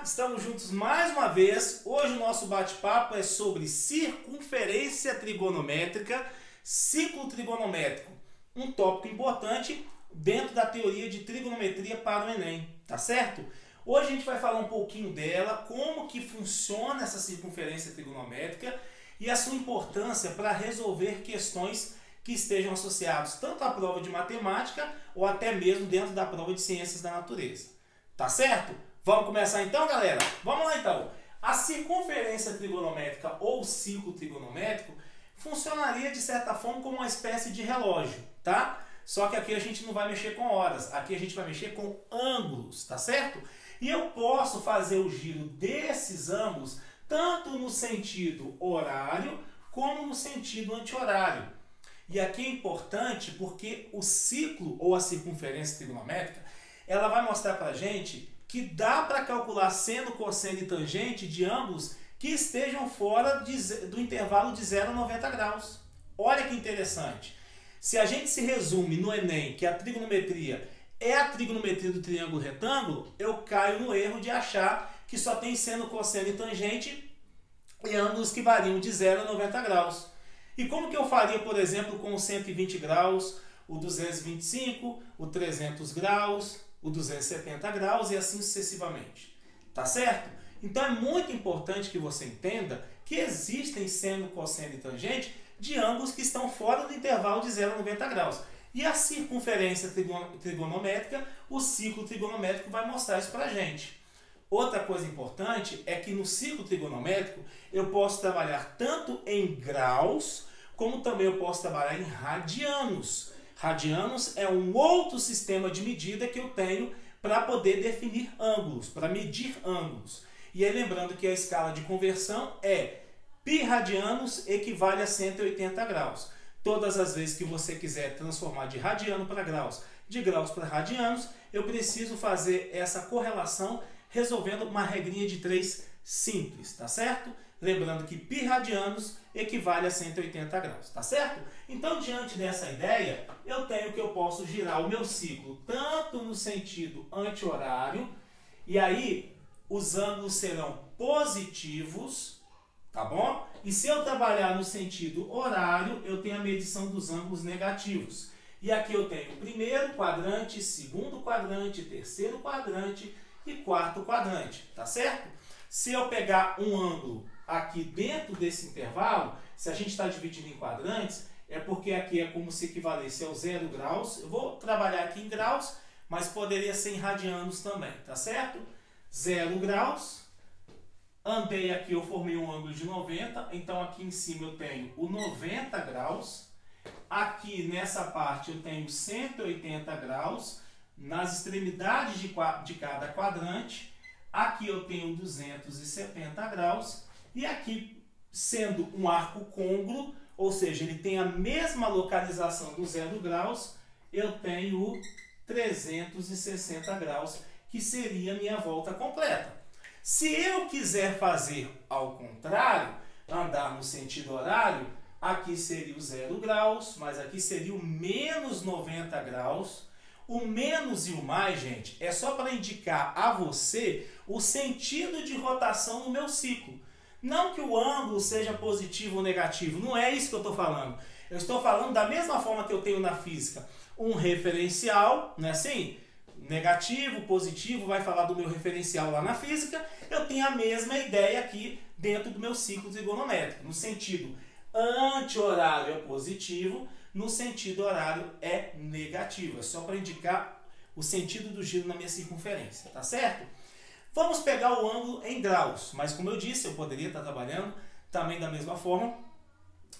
Estamos juntos mais uma vez. Hoje o nosso bate-papo é sobre circunferência trigonométrica, ciclo trigonométrico. Um tópico importante dentro da teoria de trigonometria para o Enem, tá certo? Hoje a gente vai falar um pouquinho dela, como que funciona essa circunferência trigonométrica e a sua importância para resolver questões que estejam associadas tanto à prova de matemática ou até mesmo dentro da prova de ciências da natureza. Tá certo? Vamos começar então, galera? Vamos lá então. A circunferência trigonométrica ou ciclo trigonométrico funcionaria de certa forma como uma espécie de relógio, tá? Só que aqui a gente não vai mexer com horas, aqui a gente vai mexer com ângulos, tá certo? E eu posso fazer o giro desses ângulos tanto no sentido horário como no sentido anti-horário. E aqui é importante porque o ciclo ou a circunferência trigonométrica, ela vai mostrar para a gente que dá para calcular seno, cosseno e tangente de ângulos que estejam fora do intervalo de 0 a 90 graus. Olha que interessante. Se a gente se resume no Enem que a trigonometria é a trigonometria do triângulo retângulo, eu caio no erro de achar que só tem seno, cosseno e tangente e ângulos que variam de 0 a 90 graus. E como que eu faria, por exemplo, com o 120 graus, o 225, o 300 graus, o 270 graus e assim sucessivamente. Tá certo? Então é muito importante que você entenda que existem seno, cosseno e tangente de ângulos que estão fora do intervalo de 0 a 90 graus. E a circunferência trigonométrica, o ciclo trigonométrico vai mostrar isso pra gente. Outra coisa importante é que no ciclo trigonométrico eu posso trabalhar tanto em graus, como também eu posso trabalhar em radianos. Radianos é um outro sistema de medida que eu tenho para poder definir ângulos, para medir ângulos. E aí lembrando que a escala de conversão é π radianos equivale a 180 graus. Todas as vezes que você quiser transformar de radiano para graus, de graus para radianos, eu preciso fazer essa correlação resolvendo uma regrinha de 3 simples, tá certo? Lembrando que π radianos equivale a 180 graus, tá certo? Então, diante dessa ideia, eu tenho que eu posso girar o meu ciclo tanto no sentido anti-horário, e aí os ângulos serão positivos, tá bom? E se eu trabalhar no sentido horário, eu tenho a medição dos ângulos negativos. E aqui eu tenho o primeiro quadrante, segundo quadrante, terceiro quadrante e quarto quadrante, tá certo? Se eu pegar um ângulo aqui dentro desse intervalo, se a gente está dividindo em quadrantes, é porque aqui é como se equivalesse ao 0 graus. Eu vou trabalhar aqui em graus, mas poderia ser em radianos também, tá certo? 0 graus. Andei aqui, eu formei um ângulo de 90, então aqui em cima eu tenho o 90 graus. Aqui nessa parte eu tenho 180 graus. Nas extremidades de cada quadrante, aqui eu tenho 270 graus. E aqui, sendo um arco côngruo, ou seja, ele tem a mesma localização do 0 graus, eu tenho 360 graus, que seria a minha volta completa. Se eu quiser fazer ao contrário, andar no sentido horário, aqui seria o 0 graus, mas aqui seria o menos 90 graus. O menos e o mais, gente, é só para indicar a você o sentido de rotação no meu ciclo. Não que o ângulo seja positivo ou negativo, não é isso que eu estou falando. Eu estou falando da mesma forma que eu tenho na física um referencial, não é assim? Negativo, positivo, vai falar do meu referencial lá na física. Eu tenho a mesma ideia aqui dentro do meu ciclo trigonométrico. No sentido anti-horário é positivo, no sentido horário é negativo. É só para indicar o sentido do giro na minha circunferência, tá certo? Vamos pegar o ângulo em graus, mas como eu disse, eu poderia estar trabalhando também da mesma forma.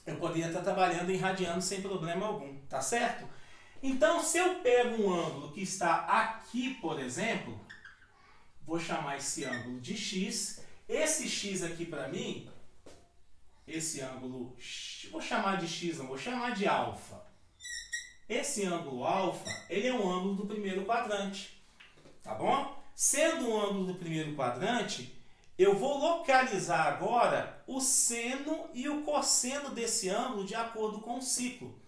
Eu poderia estar trabalhando em radianos sem problema algum, tá certo? Então, se eu pego um ângulo que está aqui, por exemplo, vou chamar esse ângulo de x. Esse x aqui para mim, esse ângulo, vou chamar de x, não vou chamar de alfa. Esse ângulo alfa, ele é um ângulo do primeiro quadrante, tá bom? Sendo um ângulo do primeiro quadrante, eu vou localizar agora o seno e o cosseno desse ângulo de acordo com o ciclo.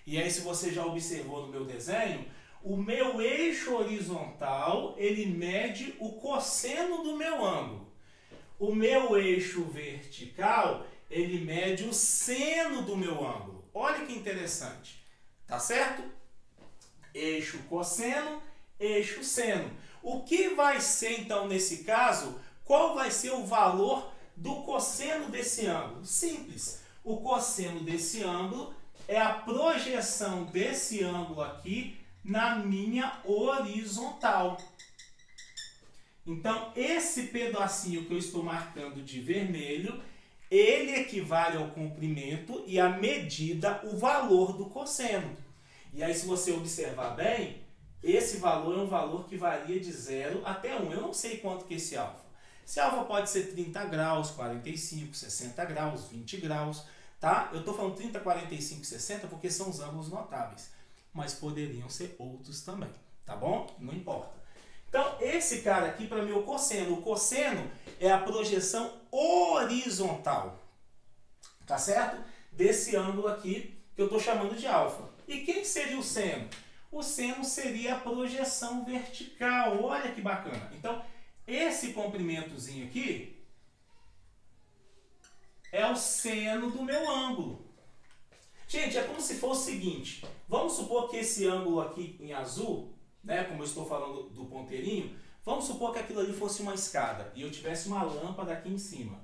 E aí, se você já observou no meu desenho, O meu eixo horizontal, ele mede o cosseno do meu ângulo. O meu eixo vertical, ele mede o seno do meu ângulo. Olha que interessante. Tá certo? Eixo cosseno, eixo seno. O que vai ser, então, nesse caso, qual vai ser o valor do cosseno desse ângulo? Simples. O cosseno desse ângulo é a projeção desse ângulo aqui na minha horizontal. Então, esse pedacinho que eu estou marcando de vermelho, ele equivale ao comprimento e à medida, o valor do cosseno. E aí, se você observar bem, esse valor é um valor que varia de 0 até 1. Eu não sei quanto que é esse alfa. Esse alfa pode ser 30 graus, 45, 60 graus, 20 graus, tá? Eu estou falando 30, 45, 60 porque são os ângulos notáveis. Mas poderiam ser outros também, tá bom? Não importa. Então, esse cara aqui para mim é o cosseno. O cosseno é a projeção horizontal, tá certo? Desse ângulo aqui que eu estou chamando de alfa. E quem seria o seno? O seno seria a projeção vertical. Olha que bacana. Então, esse comprimentozinho aqui é o seno do meu ângulo. Gente, é como se fosse o seguinte. Vamos supor que esse ângulo aqui em azul, né, como eu estou falando do ponteirinho, vamos supor que aquilo ali fosse uma escada e eu tivesse uma lâmpada aqui em cima.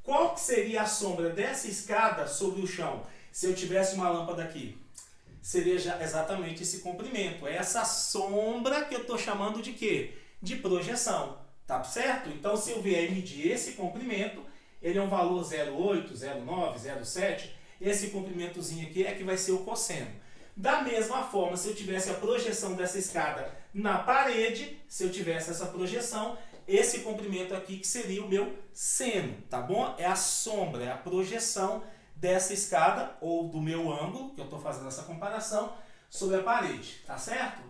Qual que seria a sombra dessa escada sobre o chão se eu tivesse uma lâmpada aqui? Seria já exatamente esse comprimento. É essa sombra que eu estou chamando de quê? De projeção. Tá certo? Então, se eu vier medir esse comprimento, ele é um valor 0,8, 0,9, 0,7. Esse comprimentozinho aqui é que vai ser o cosseno. Da mesma forma, se eu tivesse a projeção dessa escada na parede, se eu tivesse essa projeção, esse comprimento aqui que seria o meu seno, tá bom? É a sombra, é a projeção dessa escada ou do meu ângulo, que eu estou fazendo essa comparação, sobre a parede, tá certo?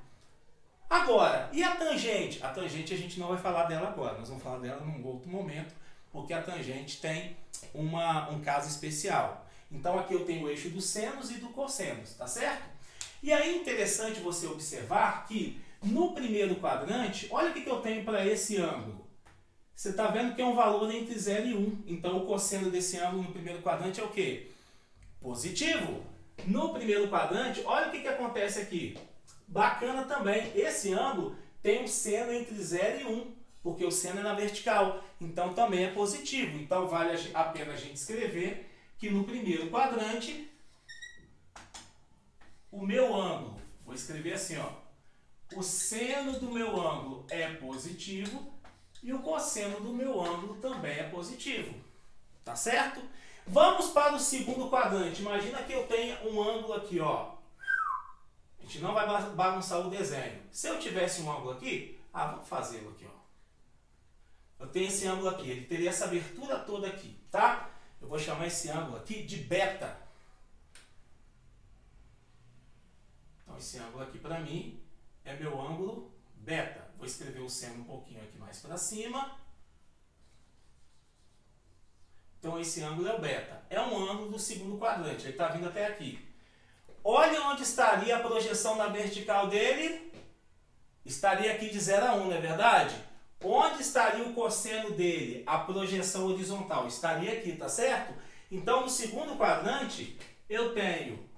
Agora, e a tangente? A tangente a gente não vai falar dela agora, nós vamos falar dela num outro momento, porque a tangente tem um caso especial. Então aqui eu tenho o eixo dos senos e do cossenos, tá certo? E aí é interessante você observar que no primeiro quadrante, olha o que eu tenho para esse ângulo. Você está vendo que é um valor entre 0 e 1. Então o cosseno desse ângulo no primeiro quadrante é o quê? Positivo. No primeiro quadrante, olha o que acontece aqui. Bacana também, esse ângulo tem um seno entre 0 e 1, porque o seno é na vertical. Então também é positivo. Então vale a pena a gente escrever que no primeiro quadrante, o meu ângulo, vou escrever assim, ó, o seno do meu ângulo é positivo e o cosseno do meu ângulo também é positivo. Tá certo? Vamos para o segundo quadrante. Imagina que eu tenha um ângulo aqui, ó. A gente não vai bagunçar o desenho. Se eu tivesse um ângulo aqui, vamos fazê-lo aqui, ó. Eu tenho esse ângulo aqui, ele teria essa abertura toda aqui, tá? Eu vou chamar esse ângulo aqui de beta. Então, esse ângulo aqui para mim é meu ângulo beta. Vou escrever o seno um pouquinho aqui mais para cima. Então, esse ângulo é o beta. É um ângulo do segundo quadrante. Ele está vindo até aqui. Olha onde estaria a projeção na vertical dele. Estaria aqui de 0 a 1, não é verdade? Onde estaria o cosseno dele? A projeção horizontal. Estaria aqui, tá certo? Então, no segundo quadrante, eu tenho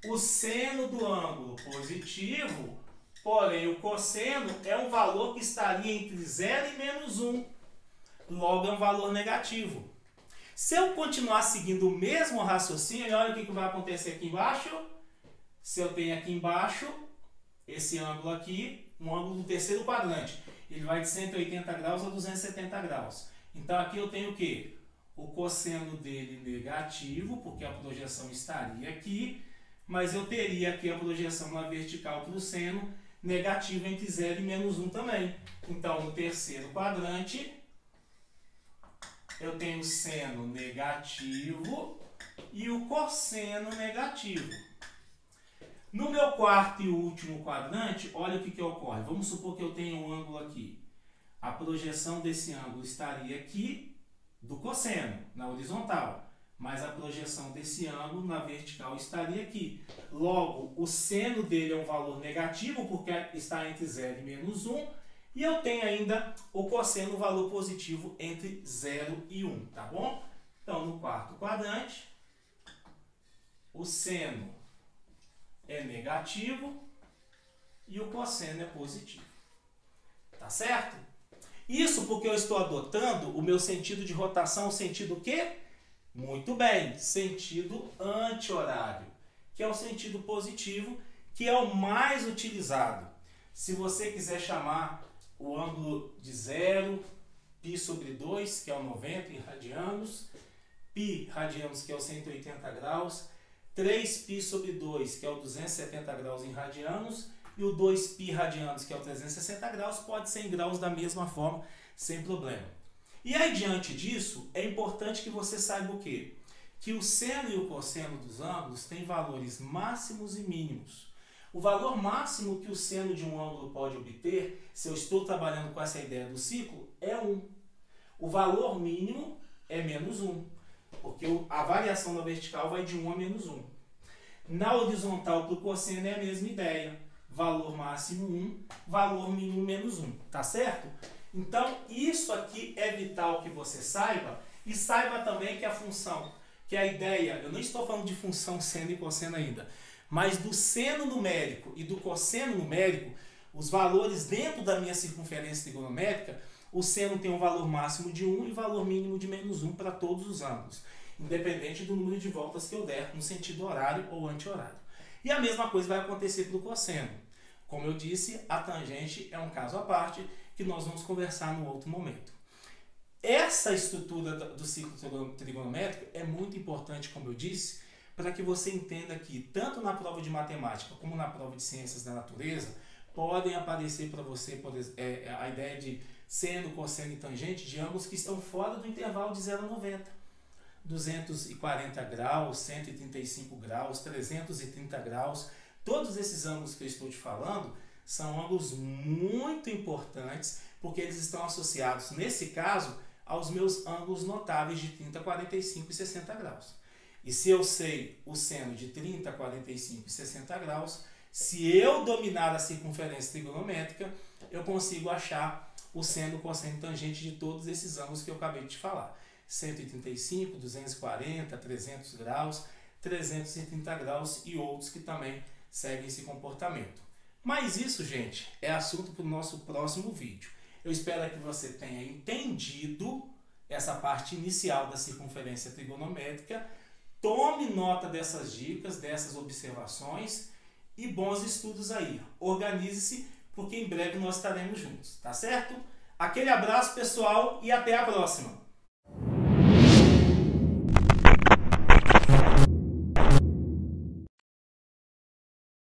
o seno do ângulo positivo, porém o cosseno é um valor que estaria entre 0 e menos 1. Logo, é um valor negativo. Se eu continuar seguindo o mesmo raciocínio, olha o que vai acontecer aqui embaixo. Se eu tenho aqui embaixo, esse ângulo aqui, um ângulo do terceiro quadrante, ele vai de 180 graus a 270 graus. Então, aqui eu tenho o quê? O cosseno dele negativo, porque a projeção estaria aqui, mas eu teria aqui a projeção na vertical para o seno negativo entre 0 e menos 1 também. Então, no terceiro quadrante, eu tenho o seno negativo e o cosseno negativo. No meu quarto e último quadrante, olha o que ocorre. Vamos supor que eu tenha um ângulo aqui. A projeção desse ângulo estaria aqui do cosseno, na horizontal. mas a projeção desse ângulo na vertical estaria aqui. Logo, o seno dele é um valor negativo, porque está entre 0 e menos 1, e eu tenho ainda o cosseno, um valor positivo entre 0 e 1, tá bom? Então, no quarto quadrante, o seno é negativo e o cosseno é positivo. Tá certo? Isso porque eu estou adotando o meu sentido de rotação, o sentido o quê? Muito bem, sentido anti-horário, que é o sentido positivo, que é o mais utilizado. Se você quiser chamar o ângulo de 0, π sobre 2, que é o 90 em radianos, π radianos, que é o 180 graus, 3π sobre 2, que é o 270 graus em radianos, e o 2π radianos, que é o 360 graus, pode ser em graus da mesma forma, sem problema. E aí, diante disso, é importante que você saiba o quê? Que o seno e o cosseno dos ângulos têm valores máximos e mínimos. O valor máximo que o seno de um ângulo pode obter, se eu estou trabalhando com essa ideia do ciclo, é 1. O valor mínimo é menos 1, porque a variação na vertical vai de 1 a menos 1. Na horizontal, para o cosseno, é a mesma ideia. Valor máximo 1, valor mínimo menos 1. Tá certo? Então, isso aqui é vital que você saiba, e saiba também que a função, que a ideia, eu não estou falando de função seno e cosseno ainda, mas do seno numérico e do cosseno numérico, os valores dentro da minha circunferência trigonométrica, o seno tem um valor máximo de 1 e valor mínimo de menos 1 para todos os ângulos, independente do número de voltas que eu der, no sentido horário ou anti-horário. E a mesma coisa vai acontecer para o cosseno. Como eu disse, a tangente é um caso à parte, que nós vamos conversar no outro momento. Essa estrutura do ciclo trigonométrico é muito importante, como eu disse, para que você entenda que, tanto na prova de matemática como na prova de ciências da natureza, podem aparecer para você a ideia de seno, cosseno e tangente de ângulos que estão fora do intervalo de 0 a 90. 240 graus, 135 graus, 330 graus, todos esses ângulos que eu estou te falando são ângulos muito importantes, porque eles estão associados, nesse caso, aos meus ângulos notáveis de 30, 45 e 60 graus. E se eu sei o seno de 30, 45 e 60 graus, se eu dominar a circunferência trigonométrica, eu consigo achar o seno, cosseno e tangente de todos esses ângulos que eu acabei de te falar. 135, 240, 300 graus, 330 graus e outros que também seguem esse comportamento. Mas isso, gente, é assunto para o nosso próximo vídeo. Eu espero que você tenha entendido essa parte inicial da circunferência trigonométrica. Tome nota dessas dicas, dessas observações e bons estudos aí. Organize-se, porque em breve nós estaremos juntos, tá certo? Aquele abraço, pessoal, e até a próxima!